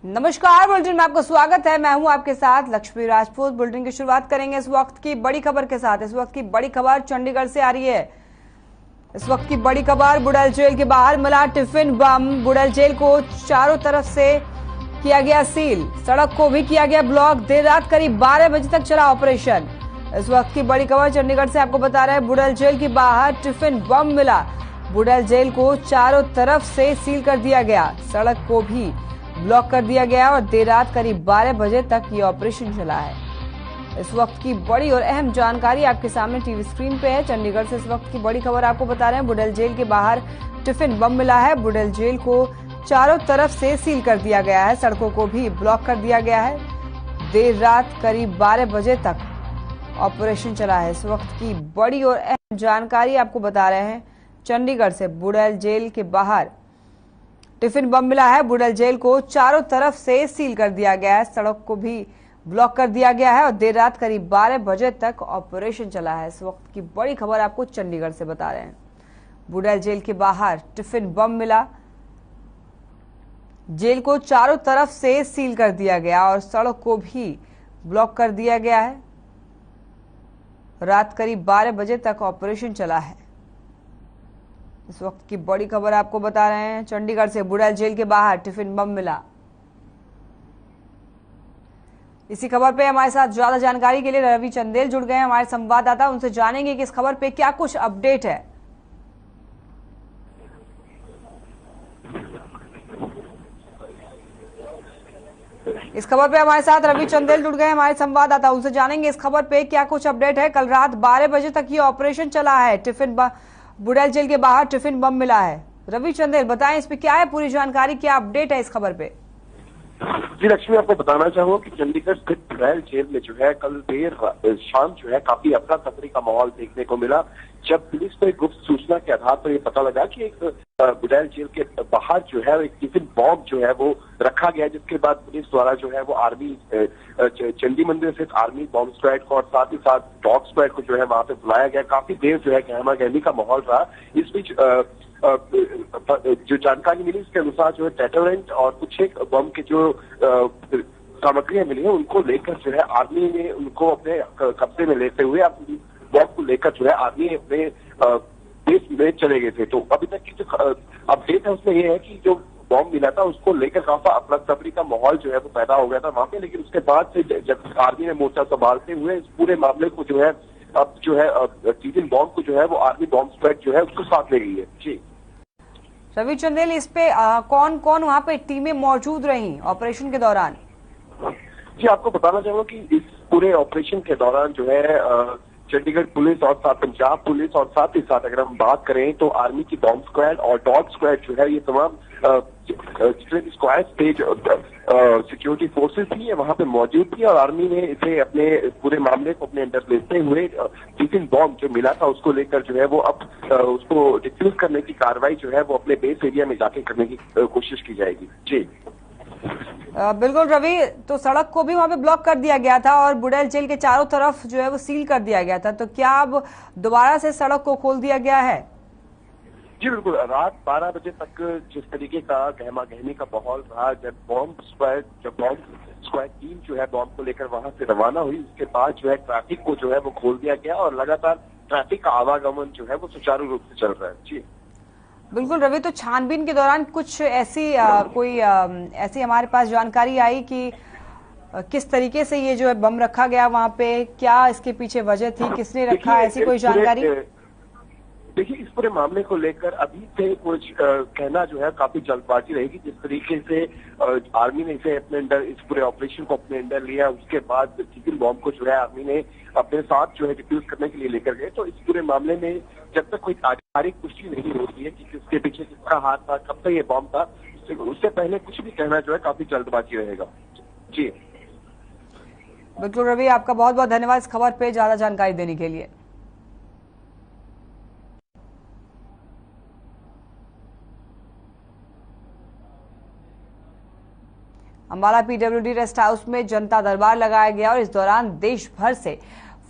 नमस्कार, बुलेटिन में आपका स्वागत है। मैं हूं आपके साथ लक्ष्मी राजपूत। बुलेटिन की शुरुआत करेंगे इस वक्त की बड़ी खबर के साथ। इस वक्त की बड़ी खबर चंडीगढ़ से आ रही है। इस वक्त की बड़ी खबर, बुड़ैल जेल के बाहर मिला टिफिन बम। बुड़ैल जेल को चारों तरफ से किया गया सील, सड़क को भी किया गया ब्लॉक। देर रात करीब 12 बजे तक चला ऑपरेशन। इस वक्त की बड़ी खबर चंडीगढ़ से आपको बता रहे हैं, बुड़ैल जेल के बाहर टिफिन बम मिला। बुड़ैल जेल को चारों तरफ से सील कर दिया गया, सड़क को भी ब्लॉक कर दिया गया और देर रात करीब 12 बजे तक ये ऑपरेशन चला है। इस वक्त की बड़ी और अहम जानकारी आपके सामने टीवी स्क्रीन पे है। चंडीगढ़ से इस वक्त की बड़ी खबर आपको बता रहे हैं, बुड़ैल जेल के बाहर टिफिन बम मिला है। बुड़ैल जेल को चारों तरफ से सील कर दिया गया है, सड़कों को भी ब्लॉक कर दिया गया है। देर रात करीब 12 बजे तक ऑपरेशन चला है। इस वक्त की बड़ी और अहम जानकारी आपको बता रहे हैं, चंडीगढ़ से बुड़ैल जेल के बाहर टिफिन बम मिला है। बुड़ैल जेल को चारों तरफ से सील कर दिया गया है, सड़क को भी ब्लॉक कर दिया गया है और देर रात करीब 12 बजे तक ऑपरेशन चला है। इस वक्त की बड़ी खबर आपको चंडीगढ़ से बता रहे हैं, बुड़ैल जेल के बाहर टिफिन बम मिला। जेल को चारों तरफ से सील कर दिया गया और सड़क को भी ब्लॉक कर दिया गया है। रात करीब 12 बजे तक ऑपरेशन चला है। इस वक्त की बड़ी खबर आपको बता रहे हैं, चंडीगढ़ से बुड़ैल जेल के बाहर टिफिन बम मिला। इसी खबर पे हमारे साथ ज्यादा जानकारी के लिए रवि चंदेल जुड़ गए हैं, हमारे संवाददाता। उनसे जानेंगे कि इस खबर पे क्या कुछ अपडेट है। इस खबर पे हमारे साथ रवि चंदेल जुड़ गए हैं, हमारे संवाददाता। उनसे जानेंगे इस खबर पे क्या कुछ अपडेट है। कल रात 12 बजे तक ये ऑपरेशन चला है, बुड़ैल जेल के बाहर टिफिन बम मिला है। रवि चंदेल, बताएं इस पे क्या है पूरी जानकारी, क्या अपडेट है इस खबर पे। जी लक्ष्मी, आपको बताना चाहूंगा कि चंडीगढ़ स्थित बुड़ैल जेल में जो है कल देर शाम जो है काफी अफरा तफरी का माहौल देखने को मिला, जब पुलिस को एक गुप्त सूचना के आधार पर यह पता लगा कि एक बुड़ैल जेल के बाहर जो है एक टिफिन बॉम्ब जो है वो रखा गया, जिसके बाद पुलिस द्वारा जो है वो आर्मी चंडी मंदिर स्थित आर्मी बॉम्ब स्क्वाड को और साथ ही साथ डॉग स्क्वाड को जो है वहां पे बुलाया गया। काफी देर जो है गहमा गहमी का माहौल रहा। इस बीच जो जानकारी मिली उसके अनुसार जो है डेटोरेंट और कुछ एक बम के जो सामग्रियां मिली है उनको लेकर जो है आर्मी ने उनको अपने कब्जे में लेते हुए बम को लेकर जो है आर्मी अपने देश में चले गए थे। तो अभी तक की जो अपडेट है उसमें यह है कि जो बॉम्ब मिला था उसको लेकर काफी अफरा तफरी का माहौल जो है वो पैदा हो गया था वहां पे, लेकिन उसके बाद से जब आर्मी ने मोर्चा संभालते हुए इस पूरे मामले को जो है अब जो है टिफिन बॉम्ब को जो है वो आर्मी बॉम्ब स्क्वाड जो है उसको साथ ले गई है। जी रवि चंदेल, इस पे कौन कौन वहाँ पे टीमें मौजूद रही ऑपरेशन के दौरान? जी आपको बताना चाहूंगा कि इस पूरे ऑपरेशन के दौरान जो है चंडीगढ़ पुलिस और साथ पंजाब पुलिस और साथ ही साथ अगर हम बात करें तो आर्मी की बॉम्ब स्क्वाड और डॉग स्क्वाड जो है ये तमाम स्क्वाड थे जो सिक्योरिटी फोर्सेस थी वहां पे मौजूद थी और आर्मी ने इसे अपने पूरे मामले को अपने अंदर लेते हुए टिफिन बॉम्ब जो मिला था उसको लेकर जो है वो अब उसको डिफ्यूज करने की कार्रवाई जो है वो अपने बेस एरिया में जाके करने की कोशिश की जाएगी। जी बिल्कुल रवि, तो सड़क को भी वहां पे ब्लॉक कर दिया गया था और बुड़ैल जेल के चारों तरफ जो है वो सील कर दिया गया था, तो क्या अब दोबारा से सड़क को खोल दिया गया है? जी बिल्कुल, रात 12 बजे तक जिस तरीके का गहमा गहमी का माहौल रहा, जब बॉम्ब स्क्वाड टीम जो है बॉम्ब को लेकर वहां से रवाना हुई, उसके बाद जो है ट्रैफिक को जो है वो खोल दिया गया और लगातार ट्रैफिक का आवागमन जो है वो सुचारू रूप से चल रहा है। जी बिल्कुल रवि, तो छानबीन के दौरान कुछ ऐसी ऐसी हमारे पास जानकारी आई कि किस तरीके से ये जो है बम रखा गया वहां पे, क्या इसके पीछे वजह थी, किसने रखा, ऐसी कोई जानकारी? देखिए, इस पूरे मामले को लेकर अभी से कुछ कहना जो है काफी जल्दबाजी रहेगी। जिस तरीके से आर्मी ने इसे अपने अंदर इस पूरे ऑपरेशन को अपने अंदर लिया, उसके बाद टिफिन बॉम्ब को जो है आर्मी ने अपने साथ जो है डिफ्यूज करने के लिए लेकर गए, तो इस पूरे मामले में जब तक कोई आधिकारिक पुष्टि नहीं होती है कि किसके पीछे किसका हाथ था, कब तक ये बॉम्ब था, उससे पहले कुछ भी कहना जो है काफी जल्दबाजी रहेगा। जी बिल्कुल रवि, आपका बहुत बहुत धन्यवाद इस खबर पे ज्यादा जानकारी देने के लिए। अंबाला पीडब्ल्यूडी रेस्ट हाउस में जनता दरबार लगाया गया और इस दौरान देश भर से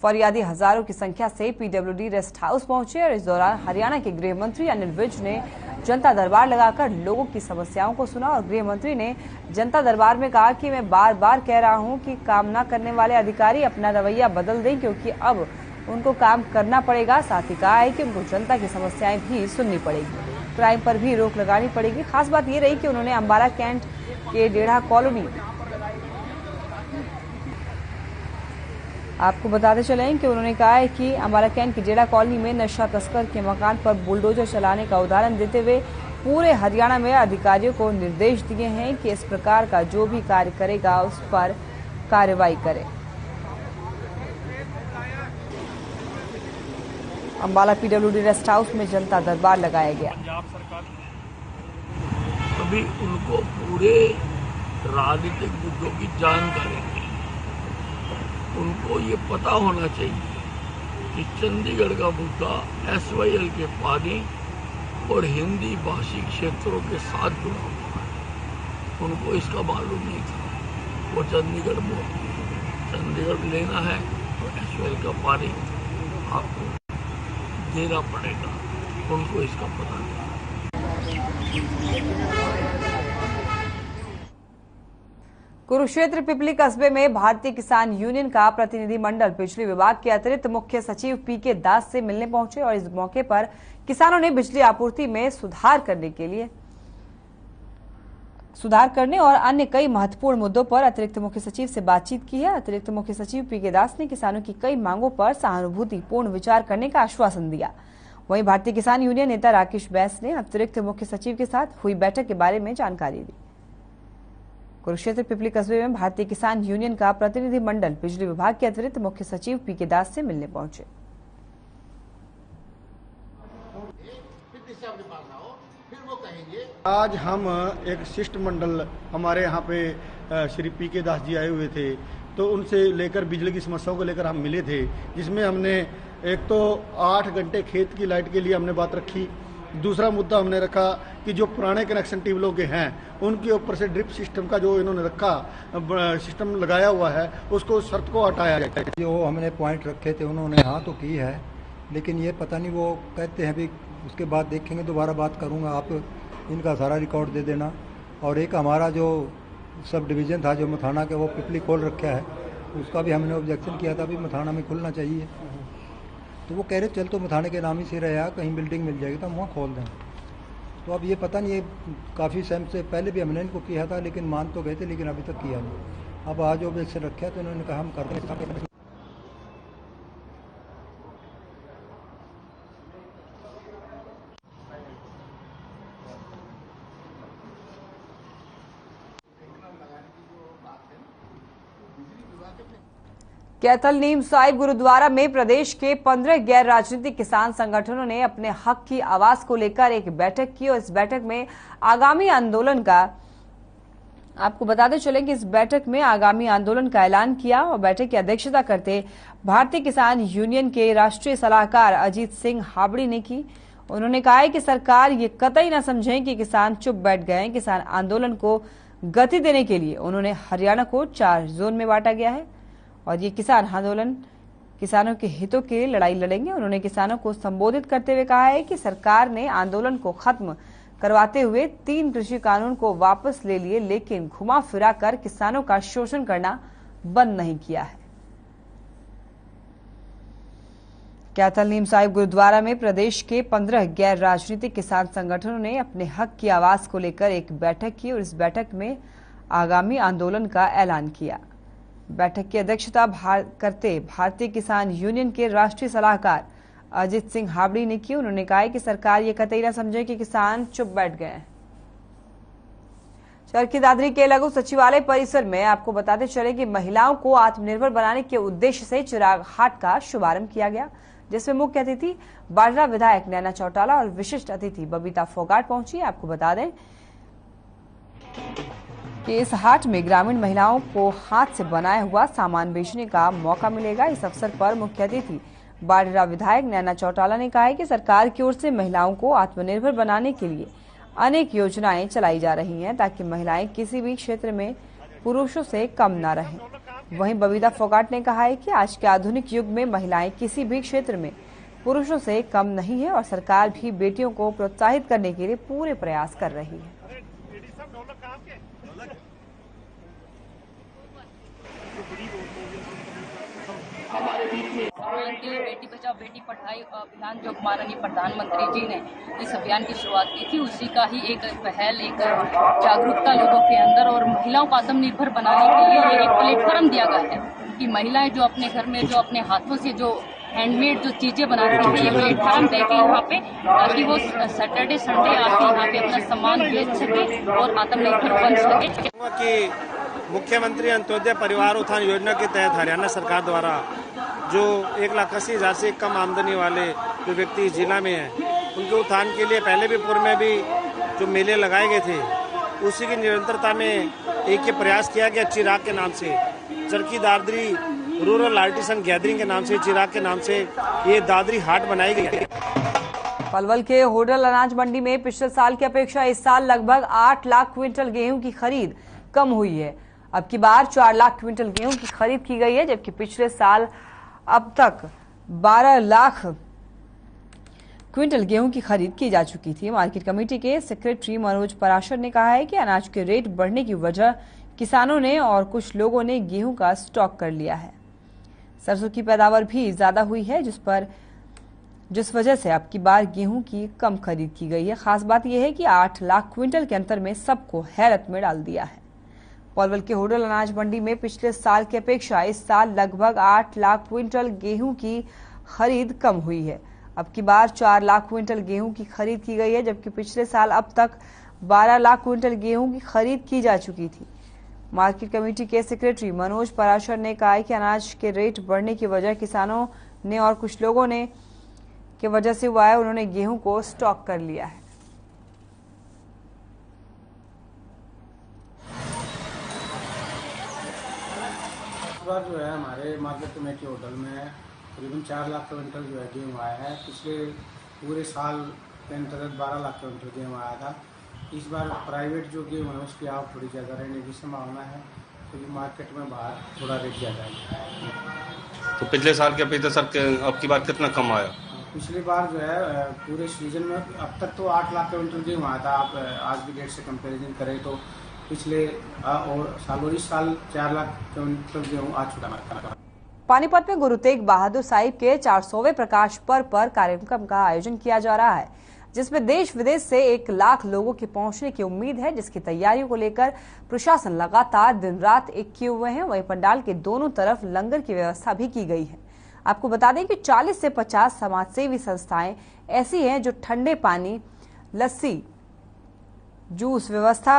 फरियादी हजारों की संख्या से पीडब्ल्यूडी रेस्ट हाउस पहुंचे और इस दौरान हरियाणा के गृह मंत्री अनिल विज ने जनता दरबार लगाकर लोगों की समस्याओं को सुना और गृह मंत्री ने जनता दरबार में कहा कि मैं बार बार कह रहा हूं कि काम न करने वाले अधिकारी अपना रवैया बदल दें, क्योंकि अब उनको काम करना पड़ेगा। साथ ही कहा है कि उनको जनता की समस्याएं भी सुननी पड़ेगी, क्राइम पर भी रोक लगानी पड़ेगी। खास बात ये रही कि उन्होंने अंबाला कैंट के डेढ़ा कॉलोनी, आपको बताते चलें कि उन्होंने कहा है कि अंबाला कैंट की डेढ़ा कॉलोनी में नशा तस्कर के मकान पर बुलडोजर चलाने का उदाहरण देते हुए पूरे हरियाणा में अधिकारियों को निर्देश दिए हैं कि इस प्रकार का जो भी कार्य करेगा उस पर कार्रवाई करें। अंबाला पीडब्ल्यूडी रेस्ट हाउस में जनता दरबार लगाया गया। पंजाब सरकार अभी उनको पूरे राजनीतिक मुद्दों की जानकारी, उनको ये पता होना चाहिए कि चंडीगढ़ का मुद्दा SYL के पानी और हिंदी भाषी क्षेत्रों के साथ जुड़ा हुआ है। उनको इसका मालूम नहीं था। वो चंडीगढ़ लेना है तो SYL का पानी आपको देना पड़ेगा, उनको इसका पता नहीं। कुरुक्षेत्र पिपली कस्बे में भारतीय किसान यूनियन का प्रतिनिधिमंडल बिजली विभाग के अतिरिक्त मुख्य सचिव PK दास से मिलने पहुंचे और इस मौके पर किसानों ने बिजली आपूर्ति में सुधार करने और अन्य कई महत्वपूर्ण मुद्दों पर अतिरिक्त मुख्य सचिव से बातचीत की है। अतिरिक्त मुख्य सचिव PK दास ने किसानों की कई मांगों पर सहानुभूतिपूर्ण विचार करने का आश्वासन दिया। वहीं भारतीय किसान यूनियन नेता राकेश बैस ने अतिरिक्त मुख्य सचिव के साथ हुई बैठक के बारे में जानकारी दी। कुरुक्षेत्र पिपली कस्बे में भारतीय किसान यूनियन का प्रतिनिधिमंडल बिजली विभाग के अतिरिक्त मुख्य सचिव PK दास से मिलने पहुंचे। आज हम एक शिष्टमंडल हमारे यहाँ पे श्री PK दास जी आए हुए थे, तो उनसे लेकर बिजली की समस्याओं को लेकर हम मिले थे, जिसमें हमने एक तो 8 घंटे खेत की लाइट के लिए हमने बात रखी। दूसरा मुद्दा हमने रखा कि जो पुराने कनेक्शन ट्यूबवेलों के हैं उनके ऊपर से ड्रिप सिस्टम का जो इन्होंने रखा सिस्टम लगाया हुआ है उसको शर्त को हटाया जाए। जो हमने पॉइंट रखे थे उन्होंने हाँ तो की है, लेकिन ये पता नहीं वो कहते हैं भी उसके बाद देखेंगे, दोबारा बात करूँगा, आप इनका सारा रिकॉर्ड दे देना। और एक हमारा जो सब डिवीज़न था जो मथाना के वो पिपली खोल रखा है, उसका भी हमने ऑब्जेक्शन किया था भी मथाना में खुलना चाहिए। तो वो कह रहे चल तो मथाने के नाम ही से रहा, कहीं बिल्डिंग मिल जाएगी तो हम वहाँ खोल दें। तो अब ये पता नहीं, ये काफ़ी समय से पहले भी हमने इनको किया था, लेकिन मान तो गए थे, लेकिन अभी तक किया नहीं। अब आज ऑब्जेक्शन रखा तो इन्होंने कहा हम कर दें। कैथल नीम साहिब गुरुद्वारा में प्रदेश के 15 गैर राजनीतिक किसान संगठनों ने अपने हक की आवाज को लेकर एक बैठक की और इस बैठक में आगामी आंदोलन का, आपको बताते चले कि इस बैठक में आगामी आंदोलन का ऐलान किया। और बैठक की अध्यक्षता करते भारतीय किसान यूनियन के राष्ट्रीय सलाहकार अजीत सिंह हाबड़ी ने की। उन्होंने कहा है कि सरकार ये कतई न समझे कि किसान चुप बैठ गए हैं। किसान आंदोलन को गति देने के लिए उन्होंने हरियाणा को 4 जोन में बांटा गया है और ये किसान आंदोलन किसानों के हितों के लिए लड़ाई लड़ेंगे। उन्होंने किसानों को संबोधित करते हुए कहा है कि सरकार ने आंदोलन को खत्म करवाते हुए 3 कृषि कानून को वापस ले लिए, लेकिन घुमा फिरा कर किसानों का शोषण करना बंद नहीं किया है। कैथल नीम साहिब गुरुद्वारा में प्रदेश के 15 गैर राजनीतिक किसान संगठनों ने अपने हक की आवाज को लेकर एक बैठक की और इस बैठक में आगामी आंदोलन का ऐलान किया। बैठक की अध्यक्षता करते भारतीय किसान यूनियन के राष्ट्रीय सलाहकार अजीत सिंह हाबड़ी ने की। उन्होंने कहा कि सरकार ये कतई न समझे कि किसान चुप बैठ गए हैं। चरखी दादरी के लघु सचिवालय परिसर में आपको बताते चले कि महिलाओं को आत्मनिर्भर बनाने के उद्देश्य से चिराग हाट का शुभारंभ किया गया, जिसमें मुख्य अतिथि बाजरा विधायक नैना चौटाला और विशिष्ट अतिथि बबीता फोगाट पहुंची। आपको बता दें कि इस हाट में ग्रामीण महिलाओं को हाथ से बनाया हुआ सामान बेचने का मौका मिलेगा। इस अवसर पर मुख्य अतिथि बाडरा विधायक नैना चौटाला ने कहा है कि सरकार की ओर से महिलाओं को आत्मनिर्भर बनाने के लिए अनेक योजनाएं चलाई जा रही हैं ताकि महिलाएं किसी भी क्षेत्र में पुरुषों से कम न रहें। वहीं बबीता फोगाट ने कहा है कि आज के आधुनिक युग में महिलाएं किसी भी क्षेत्र में पुरुषों से कम नहीं है और सरकार भी बेटियों को प्रोत्साहित करने के लिए पूरे प्रयास कर रही है। के लिए बेटी बचाओ बेटी पढ़ाई अभियान जो माननीय प्रधानमंत्री जी ने इस अभियान की शुरुआत की थी, उसी का ही एक पहल, एक जागरूकता लोगों के अंदर और महिलाओं को आत्मनिर्भर बनाने के लिए ये एक प्लेटफॉर्म दिया गया है कि महिलाएं जो अपने घर में जो अपने हाथों से जो हैंडमेड जो चीजें बनाती हैं, ये प्लेटफॉर्म देके यहाँ पे, ताकि वो सैटरडे संडे आके यहाँ पे अपना सामान बेच सके और आत्मनिर्भर बन सके। मुख्यमंत्री अंत्योदय परिवार उत्थान योजना के तहत हरियाणा सरकार द्वारा जो 1,80,000 से कम आमदनी वाले जो व्यक्ति इस जिला में हैं, उनके उत्थान के लिए पहले भी पूर्व में भी जो मेले लगाए गए थे, उसी की निरंतरता में एक ये प्रयास किया गया चिराग के नाम से, Charkhi Dadri rural artisan gathering के नाम से, चिराग के नाम से ये दादरी हाट बनाई गई है। पलवल के होडल अनाज मंडी में पिछले साल की अपेक्षा इस साल लगभग 8 लाख क्विंटल गेहूं की खरीद कम हुई है। अब की बार 4 लाख क्विंटल गेहूं की खरीद की गई है, जबकि पिछले साल अब तक 12 लाख क्विंटल गेहूं की खरीद की जा चुकी थी। मार्केट कमेटी के सेक्रेटरी मनोज पराशर ने कहा है कि अनाज के रेट बढ़ने की वजह किसानों ने और कुछ लोगों ने गेहूं का स्टॉक कर लिया है। सरसों की पैदावार भी ज्यादा हुई है, जिस वजह से अब की बार गेहूं की कम खरीद की गई है। खास बात यह है कि 8 लाख क्विंटल के अंतर में सबको हैरत में डाल दिया है। पलवल के होडल अनाज मंडी में पिछले साल की अपेक्षा इस साल लगभग 8 लाख क्विंटल गेहूं की खरीद कम हुई है। अब की बार 4 लाख क्विंटल गेहूं की खरीद की गई है, जबकि पिछले साल अब तक 12 लाख क्विंटल गेहूं की खरीद की जा चुकी थी। मार्केट कमेटी के सेक्रेटरी मनोज पराशर ने कहा कि अनाज के रेट बढ़ने की वजह किसानों ने और कुछ लोगों ने की वजह से हुआ है। उन्होंने गेहूं को स्टॉक कर लिया है। इस बार जो है हमारे मार्केट कमेटी होटल में करीबन 4 लाख क्विंटल जो है गेहूँ आया है। पिछले पूरे साल के अंतर्गत 12 लाख क्विंटल गेहूँ आया था। इस बार प्राइवेट जो गेहूँ है उसकी आवक थोड़ी ज़्यादा रहने की संभावना है, क्योंकि मार्केट में बाहर थोड़ा रेट ज़्यादा है। तो पिछले साल के अपेक्षा सर अब की बार कितना कम आया? पिछली बार जो है पूरे सीजन में अब तक तो 8 लाख क्विंटल गेहूँ आया था। आप आज की डेट से कंपेरिजन करें तो पिछले और सालों इस साल 4 लाख क्विंटल गेहूँ आ चुका है। पानीपत में गुरु तेग बहादुर साहिब के 400वें प्रकाश पर्व पर कार्यक्रम का आयोजन किया जा रहा है, जिसमें देश विदेश से 1 लाख लोगों के पहुंचने की उम्मीद है, जिसकी तैयारियों को लेकर प्रशासन लगातार दिन रात एक किए हुए हैं। वहीं पंडाल के दोनों तरफ लंगर की व्यवस्था भी की गई है। आपको बता दें कि 40 से 50 समाजसेवी संस्थाएं ऐसी हैं जो ठंडे पानी, लस्सी, जूस व्यवस्था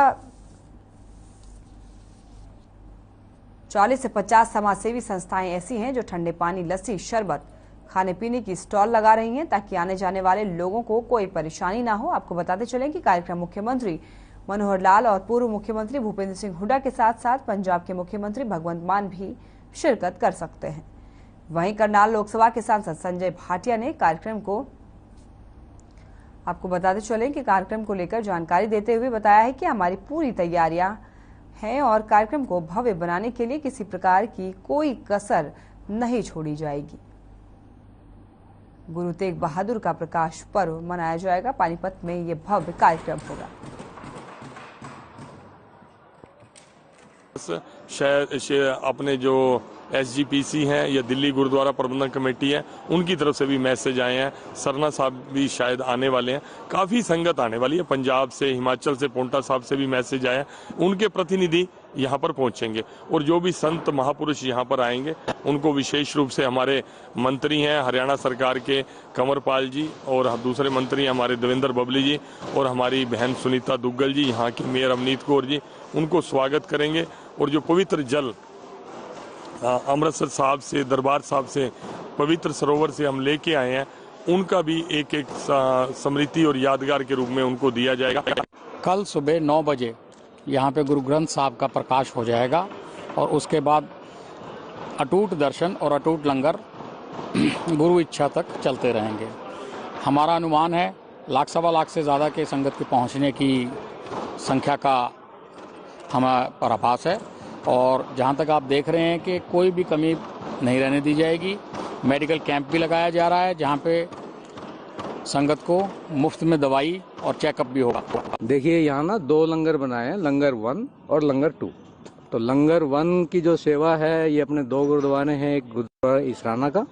40 से 50 समाजसेवी संस्थाएं ऐसी हैं जो ठंडे पानी, लस्सी, शरबत, खाने पीने की स्टॉल लगा रही हैं, ताकि आने जाने वाले लोगों को कोई परेशानी ना हो। आपको बताते चलें कि कार्यक्रम मुख्यमंत्री मनोहर लाल और पूर्व मुख्यमंत्री भूपेंद्र सिंह हुड्डा के साथ साथ पंजाब के मुख्यमंत्री भगवंत मान भी शिरकत कर सकते हैं। वहीं करनाल लोकसभा के सांसद संजय भाटिया ने कार्यक्रम को आपको बताते चलें कि कार्यक्रम को लेकर जानकारी देते हुए बताया है कि हमारी पूरी तैयारियां हैं और कार्यक्रम को भव्य बनाने के लिए किसी प्रकार की कोई कसर नहीं छोड़ी जाएगी। गुरु तेग बहादुर का प्रकाश पर्व मनाया जाएगा। पानीपत में ये भव्य कार्यक्रम होगा। शायद अपने जो SGPC हैं या दिल्ली गुरुद्वारा प्रबंधन कमेटी है, उनकी तरफ से भी मैसेज आए हैं। सरना साहब भी शायद आने वाले हैं, काफ़ी संगत आने वाली है। पंजाब से, हिमाचल से, पोंटा साहब से भी मैसेज आया है। उनके प्रतिनिधि यहाँ पर पहुँचेंगे और जो भी संत महापुरुष यहाँ पर आएंगे उनको विशेष रूप से हमारे मंत्री हैं हरियाणा सरकार के कंवरपाल जी, और दूसरे मंत्री हमारे देवेंद्र बबली जी, और हमारी बहन सुनीता दुग्गल जी, यहाँ की मेयर अवनीत कौर जी, उनको स्वागत करेंगे। और जो पवित्र जल अमृतसर साहब से, दरबार साहब से, पवित्र सरोवर से हम लेके आए हैं, उनका भी एक एक स्मृति और यादगार के रूप में उनको दिया जाएगा। कल सुबह 9 बजे यहाँ पे गुरु ग्रंथ साहब का प्रकाश हो जाएगा और उसके बाद अटूट दर्शन और अटूट लंगर गुरु इच्छा तक चलते रहेंगे। हमारा अनुमान है 1 लाख सवा लाख से ज़्यादा के संगत के पहुँचने की संख्या का हमें पर आभास है। और जहाँ तक आप देख रहे हैं कि कोई भी कमी नहीं रहने दी जाएगी। मेडिकल कैंप भी लगाया जा रहा है, जहाँ पे संगत को मुफ्त में दवाई और चेकअप भी होगा। देखिए यहाँ ना 2 लंगर बनाए हैं, लंगर 1 और लंगर 2। तो लंगर 1 की जो सेवा है ये अपने 2 गुरुद्वारे हैं, एक गुरुद्वारा इसराना का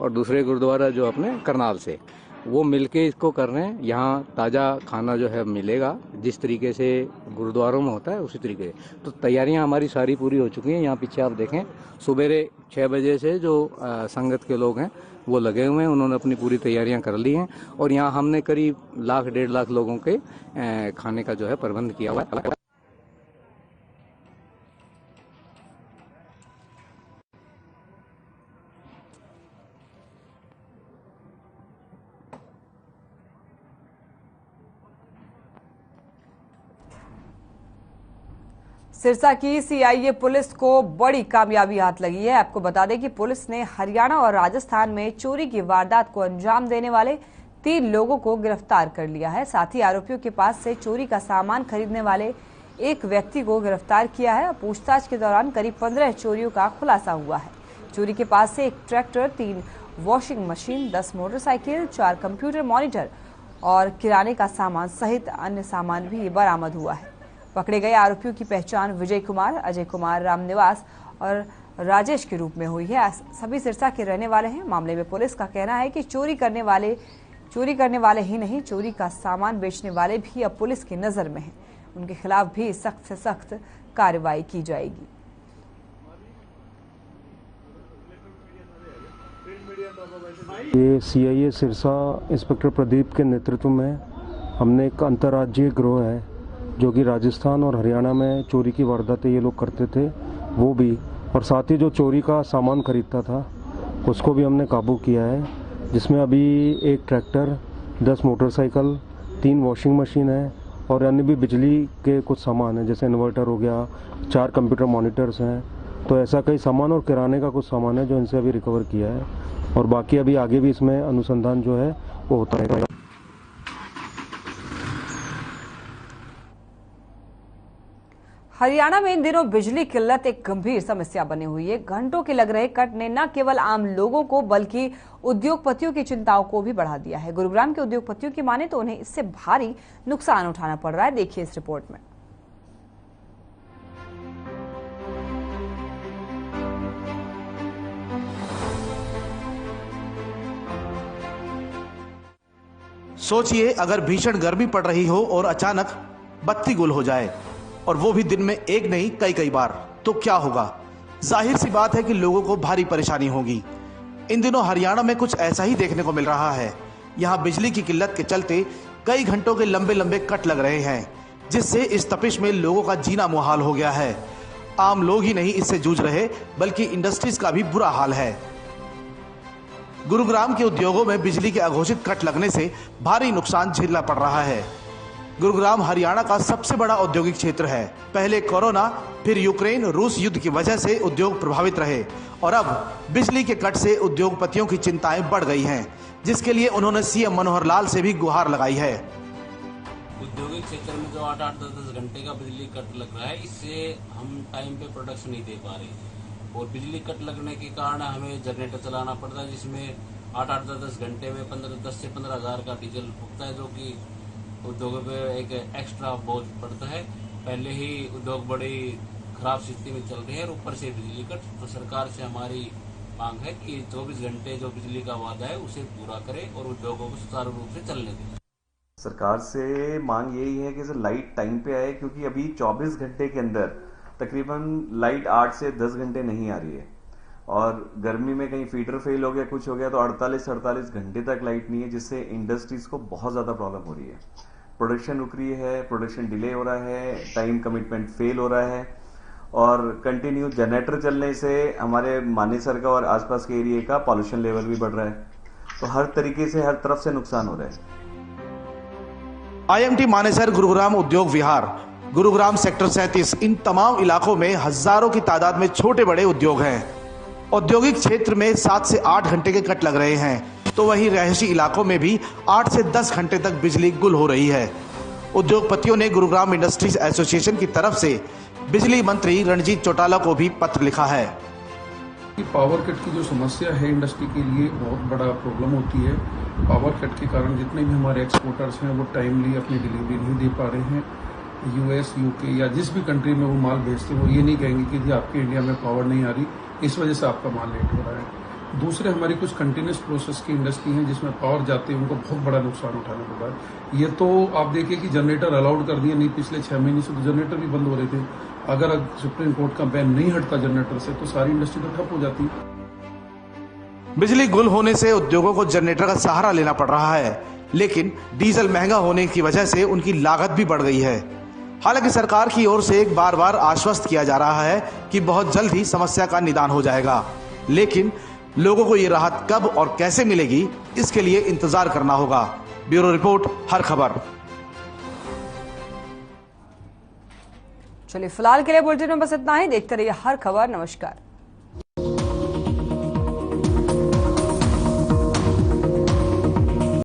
और दूसरे गुरुद्वारा जो अपने करनाल से, वो मिलके इसको कर रहे हैं। यहाँ ताज़ा खाना जो है मिलेगा, जिस तरीके से गुरुद्वारों में होता है उसी तरीके से। तो तैयारियां हमारी सारी पूरी हो चुकी हैं। यहाँ पीछे आप देखें, सुबेरे 6 बजे से जो संगत के लोग हैं वो लगे हुए हैं, उन्होंने अपनी पूरी तैयारियां कर ली हैं और यहाँ हमने करीब 1,00,000 1.5 लाख लोगों के खाने का जो है प्रबंध किया हुआ है। सिरसा की सीआईए पुलिस को बड़ी कामयाबी हाथ लगी है। आपको बता दें कि पुलिस ने हरियाणा और राजस्थान में चोरी की वारदात को अंजाम देने वाले 3 लोगों को गिरफ्तार कर लिया है। साथ ही आरोपियों के पास से चोरी का सामान खरीदने वाले एक व्यक्ति को गिरफ्तार किया है। पूछताछ के दौरान करीब 15 चोरियों का खुलासा हुआ है। चोरी के पास से एक tractor, 3 washing machine, 10 motorcycle, 4 computer monitor और किराने का सामान सहित अन्य सामान भी बरामद हुआ है। पकड़े गए आरोपियों की पहचान विजय कुमार, अजय कुमार, रामनिवास और राजेश के रूप में हुई है। सभी सिरसा के रहने वाले हैं। मामले में पुलिस का कहना है कि चोरी करने वाले ही नहीं, चोरी का सामान बेचने वाले भी अब पुलिस की नजर में हैं। उनके खिलाफ भी सख्त से सख्त कार्रवाई की जाएगी। ये सीआईए सिरसा इंस्पेक्टर प्रदीप के नेतृत्व में हमने एक अंतर्राज्यीय गिरोह है जो कि राजस्थान और हरियाणा में चोरी की वारदातें ये लोग करते थे, वो भी, और साथ ही जो चोरी का सामान खरीदता था उसको भी हमने काबू किया है, जिसमें अभी एक ट्रैक्टर, 10 मोटरसाइकिल, 3 वॉशिंग मशीन है और अन्य भी बिजली के कुछ सामान हैं, जैसे इन्वर्टर हो गया, 4 कंप्यूटर मॉनिटर्स हैं। तो ऐसा कई सामान और किराने का कुछ सामान है जो इनसे अभी रिकवर किया है और बाकी अभी आगे भी इसमें अनुसंधान जो है वो होता रहेगा। हरियाणा में इन दिनों बिजली किल्लत एक गंभीर समस्या बनी हुई है। घंटों के लग रहे कट ने न केवल आम लोगों को बल्कि उद्योगपतियों की चिंताओं को भी बढ़ा दिया है। गुरुग्राम के उद्योगपतियों की माने तो उन्हें इससे भारी नुकसान उठाना पड़ रहा है। देखिए इस रिपोर्ट में। सोचिए, अगर भीषण गर्मी पड़ रही हो और अचानक बत्ती गुल हो जाए, और वो भी दिन में एक नहीं कई बार, तो क्या होगा? जाहिर सी बात है कि लोगों को भारी परेशानी होगी। इन दिनों हरियाणा में कुछ ऐसा ही देखने को मिल रहा है। यहाँ बिजली की किल्लत के चलते कई घंटों के लंबे कट लग रहे हैं, जिससे इस तपिश में लोगों का जीना मुहाल हो गया है। आम लोग ही नहीं इससे जूझ रहे, बल्कि इंडस्ट्रीज का भी बुरा हाल है। गुरुग्राम के उद्योगों में बिजली के अघोषित कट लगने से भारी नुकसान झेलना पड़ रहा है। गुरुग्राम हरियाणा का सबसे बड़ा औद्योगिक क्षेत्र है। पहले कोरोना, फिर यूक्रेन रूस युद्ध की वजह से उद्योग प्रभावित रहे और अब बिजली के कट से उद्योगपतियों की चिंताएं बढ़ गई हैं, जिसके लिए उन्होंने सीएम मनोहर लाल से भी गुहार लगाई है। औद्योगिक क्षेत्र में जो 8-8, 10-10 घंटे का बिजली कट लग रहा है, इससे हम टाइम पे प्रोडक्शन नहीं दे पा रहे और बिजली कट लगने के कारण हमें जनरेटर चलाना पड़ता है, जिसमें 8-8, 10-10 घंटे में 10 से 15 हज़ार का डीजल फूकता है, जो कि उद्योगों पे एक एक्स्ट्रा बोझ पड़ता है। पहले ही उद्योग बड़ी खराब स्थिति में चल रहे हैं और ऊपर से बिजली कट। तो सरकार से हमारी मांग है कि 24 घंटे जो बिजली का वादा है उसे पूरा करे और उद्योगों को सुचारू रूप से चलने दें। सरकार से मांग यही है कि लाइट टाइम पे आए, क्योंकि अभी 24 घंटे के अंदर तकरीबन लाइट 8 से 10 घंटे नहीं आ रही है और गर्मी में कहीं फीडर फेल हो गया, कुछ हो गया तो 48 घंटे तक लाइट नहीं है, जिससे इंडस्ट्रीज को बहुत ज्यादा प्रॉब्लम हो रही है। प्रोडक्शन रुक रही है, प्रोडक्शन डिले हो रहा है, टाइम कमिटमेंट फेल हो रहा है और कंटिन्यू जनरेटर चलने से हमारे मानेसर का और आसपास के एरिया का पॉल्यूशन लेवल भी बढ़ रहा है। तो हर तरीके से हर तरफ से नुकसान हो रहा है। IMT मानेसर, गुरुग्राम उद्योग विहार, गुरुग्राम सेक्टर 37, इन तमाम इलाकों में हजारों की तादाद में छोटे बड़े उद्योग हैं। औद्योगिक क्षेत्र में 7 से 8 घंटे के कट लग रहे हैं, तो वहीं रहायशी इलाकों में भी 8 से 10 घंटे तक बिजली गुल हो रही है। उद्योगपतियों ने गुरुग्राम इंडस्ट्रीज एसोसिएशन की तरफ से बिजली मंत्री रणजीत चौटाला को भी पत्र लिखा है। पावर कट की जो समस्या है इंडस्ट्री के लिए बहुत बड़ा प्रॉब्लम होती है। पावर कट के कारण जितने भी हमारे एक्सपोर्टर्स हैं वो टाइमली अपनी डिलीवरी नहीं दे पा रहे हैं। यूएस, यूके या जिस भी कंट्री में वो माल भेजते हैं वो ये नहीं कहेंगे कि जी आपके इंडिया में पावर नहीं आ रही, इस वजह से आपका माल लेट हो रहा है। दूसरे हमारी कुछ कंटिन्यूस प्रोसेस की इंडस्ट्री हैं जिसमें पावर जाते हैं, उनको बहुत बड़ा नुकसान उठाना पड़ रहा है। ये तो आप देखिए कि जनरेटर अलाउड कर दिए, नहीं पिछले 6 महीने से तो जनरेटर भी बंद हो रहे थे। अगर सुप्रीम कोर्ट का बैन नहीं हटता जनरेटर से तो सारी इंडस्ट्री तो ठप हो जाती। बिजली गुल होने से उद्योगों को जनरेटर का सहारा लेना पड़ रहा है, लेकिन डीजल महंगा होने की वजह से उनकी लागत भी बढ़ गई है। हालांकि सरकार की ओर से बार बार आश्वस्त किया जा रहा है कि बहुत जल्द ही समस्या का निदान हो जाएगा, लेकिन लोगों को ये राहत कब और कैसे मिलेगी इसके लिए इंतजार करना होगा। ब्यूरो रिपोर्ट, हर खबर। चलिए फिलहाल के लिए बुलेटिन में बस इतना ही। देखते रहिए हर खबर। नमस्कार।